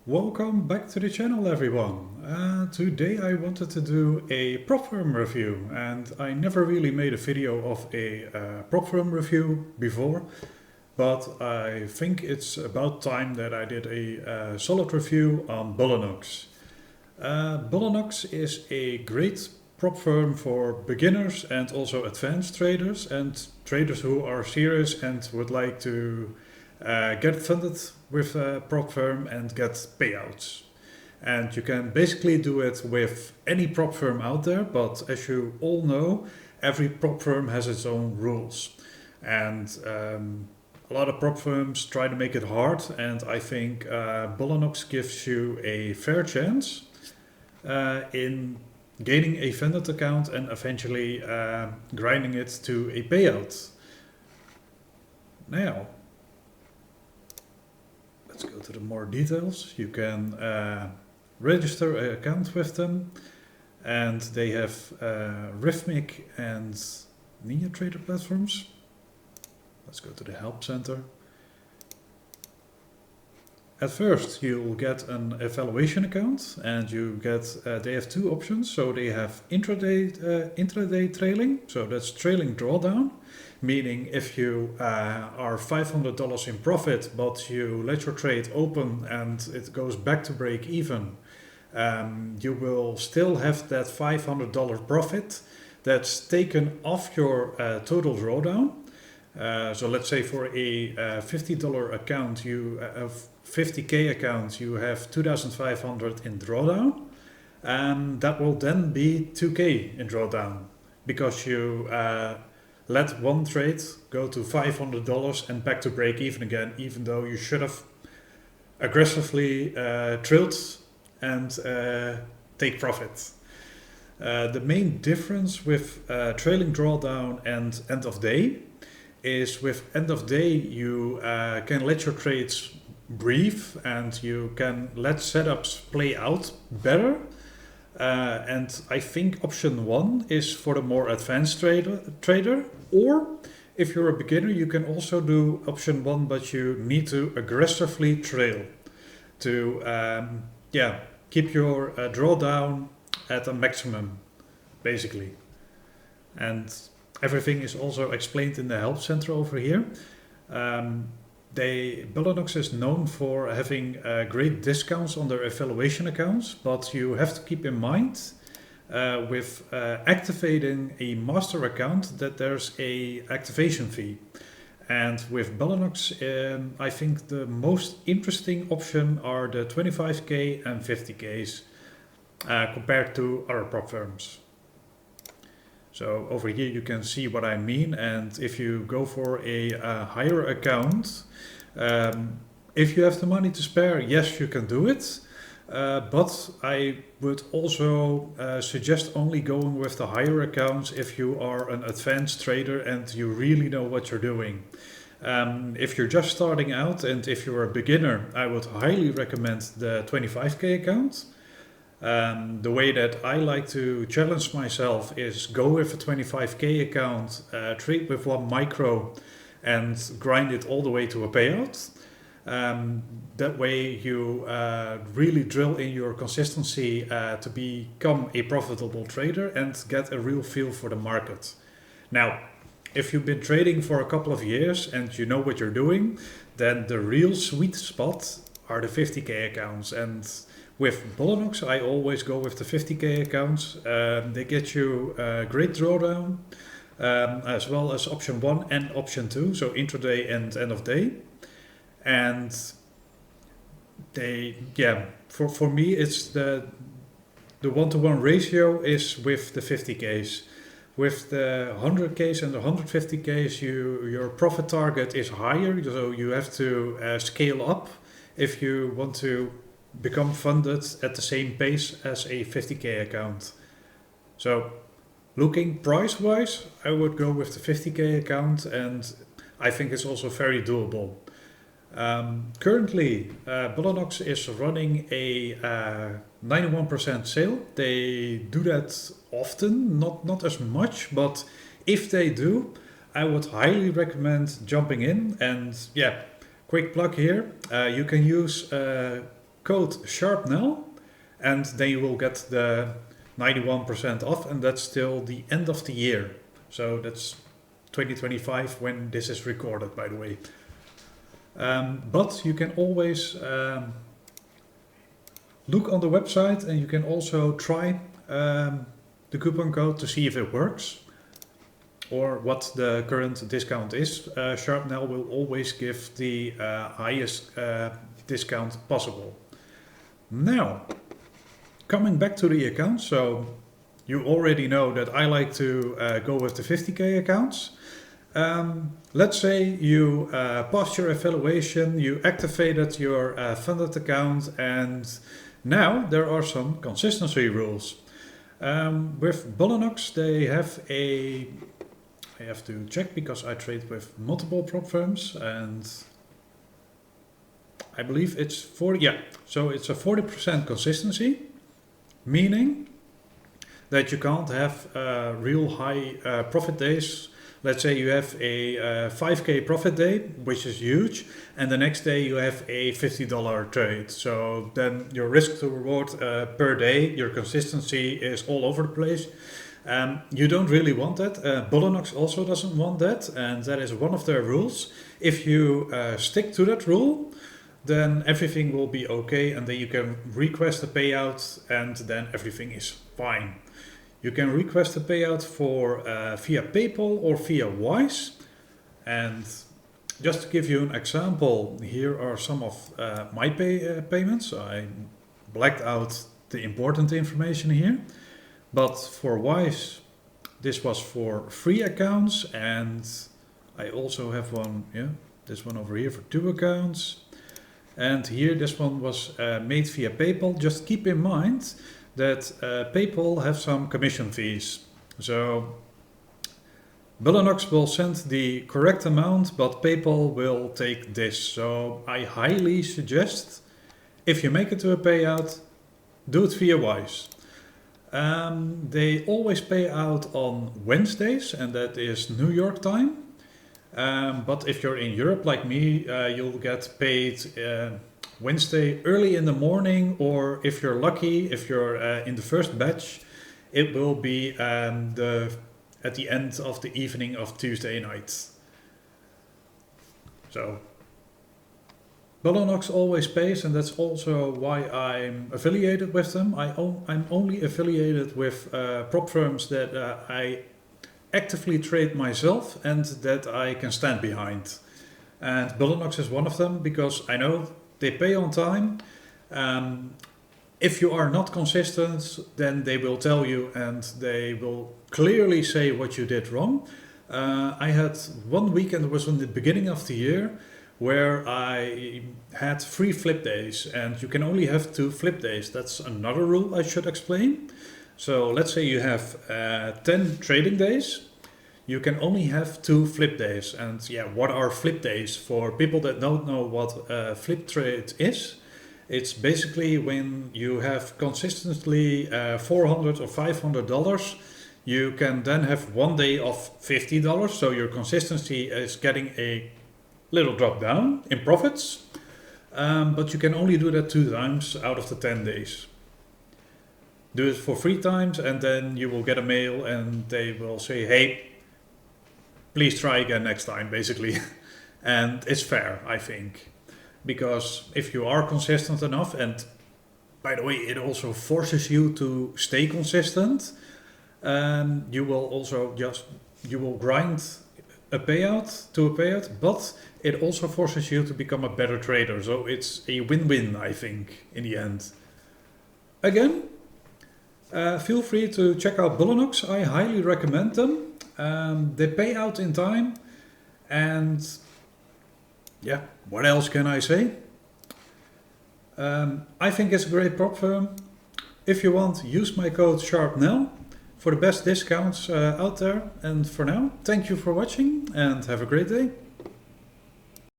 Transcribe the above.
Welcome back to the channel, everyone. Today I wanted to do a prop firm review, and I never really made a video of a prop firm review before, but I think it's about time that I did a solid review on Bulenox. Bulenox is a great prop firm for beginners and also advanced traders and traders who are serious and would like to get funded with a prop firm and get payouts. And you can basically do it with any prop firm out there, but as you all know, every prop firm has its own rules. And a lot of prop firms try to make it hard, and I think Bulenox gives you a fair chance in gaining a funded account and eventually grinding it to a payout. Now, let's go to the more details. You can register an account with them, and they have Rhythmic and NinjaTrader platforms. Let's go to the help center. At first, you'll get an evaluation account, and you get they have two options. So they have intraday trailing, so that's trailing drawdown, meaning if you are $500 in profit, but you let your trade open and it goes back to break even, you will still have that $500 profit that's taken off your total drawdown. So let's say for a $50 account, you 50k account, you have 2,500 in drawdown, and that will then be 2k in drawdown because you let one trade go to $500 and back to break even again, even though you should have aggressively trailed and take profit. The main difference with trailing drawdown and end of day is with end of day you can let your trades breathe and you can let setups play out better. And I think option one is for the more advanced trader, or if you're a beginner, you can also do option one, but you need to aggressively trail to keep your drawdown at a maximum, basically. And everything is also explained in the help center over here. Bulenox is known for having great discounts on their evaluation accounts, but you have to keep in mind with activating a master account that there's a activation fee. And with Bulenox, I think the most interesting option are the 25k and 50ks compared to other prop firms. So over here you can see what I mean, and if you go for a higher account, if you have the money to spare, yes, you can do it, but I would also suggest only going with the higher accounts if you are an advanced trader and you really know what you're doing. If you're just starting out and if you're a beginner, I would highly recommend the 25k account. The way that I like to challenge myself is go with a 25k account, trade with one micro and grind it all the way to a payout. That way you really drill in your consistency to become a profitable trader and get a real feel for the market. Now, if you've been trading for a couple of years and you know what you're doing, then the real sweet spot are the 50k accounts. And with Bulenox, I always go with the 50k accounts. They get you great drawdown, as well as option 1 and option 2, so intraday and end of day. And for me, it's the 1-to-1 ratio is with the 50ks. With the 100ks and the 150ks, your profit target is higher, so you have to scale up if you want to become funded at the same pace as a 50k account. So looking price-wise, I would go with the 50k account, and I think it's also very doable. Currently, Bulenox is running a 91% sale. They do that often, not as much, but if they do, I would highly recommend jumping in. And quick plug here, you can use code SHARPNEL, and then you will get the 91% off, and that's till the end of the year. So that's 2025 when this is recorded, by the way. But you can always look on the website, and you can also try the coupon code to see if it works or what the current discount is. SHARPNEL will always give the highest discount possible. Now, coming back to the account, so you already know that I like to go with the 50K accounts. Let's say you passed your evaluation, you activated your funded account, and now there are some consistency rules. With Bulenox, they have I have to check because I trade with multiple prop firms, and I believe it's 40, yeah, so it's a 40% consistency, meaning that you can't have real high profit days. Let's say you have a 5K profit day, which is huge, and the next day you have a $50 trade. So then your risk to reward per day, your consistency is all over the place. You don't really want that. Bulenox also doesn't want that, and that is one of their rules. If you stick to that rule, then everything will be okay, and then you can request a payout, and then everything is fine. You can request a payout for via PayPal or via Wise. And just to give you an example, here are some of my payments. I blacked out the important information here. But for Wise, this was for 3 accounts, and I also have one, this one over here for 2 accounts. And here, this one was made via PayPal. Just keep in mind that PayPal have some commission fees. So Bulenox will send the correct amount, but PayPal will take this. So I highly suggest, if you make it to a payout, do it via Wise. They always pay out on Wednesdays, and that is New York time. But if you're in Europe like me, you'll get paid Wednesday early in the morning, or if you're lucky, if you're in the first batch, it will be at the end of the evening of Tuesday night. So Bulenox always pays, and that's also why I'm affiliated with them. I'm only affiliated with prop firms that I actively trade myself and that I can stand behind. And Bulenox is one of them, because I know they pay on time. If you are not consistent, then they will tell you, and they will clearly say what you did wrong. I had one weekend, it was in the beginning of the year, where I had 3 flip days, and you can only have 2 flip days. That's another rule I should explain. So let's say you have 10 trading days. You can only have 2 flip days. And yeah, what are flip days? For people that don't know what a flip trade is, it's basically when you have consistently $400 or $500, you can then have one day of $50. So your consistency is getting a little drop down in profits. But you can only do that 2 times out of the 10 days. Do it for 3 times, and then you will get a mail, and they will say, hey, please try again next time, basically. And it's fair, I think. Because if you are consistent enough, and by the way, it also forces you to stay consistent, you will also you will grind a payout to a payout, but it also forces you to become a better trader. So it's a win-win, I think, in the end. Again, feel free to check out Bulenox. I highly recommend them. They pay out in time, and yeah, what else can I say? I think it's a great prop firm. If you want, use my code SHARPNEL for the best discounts out there. And for now, thank you for watching, and have a great day.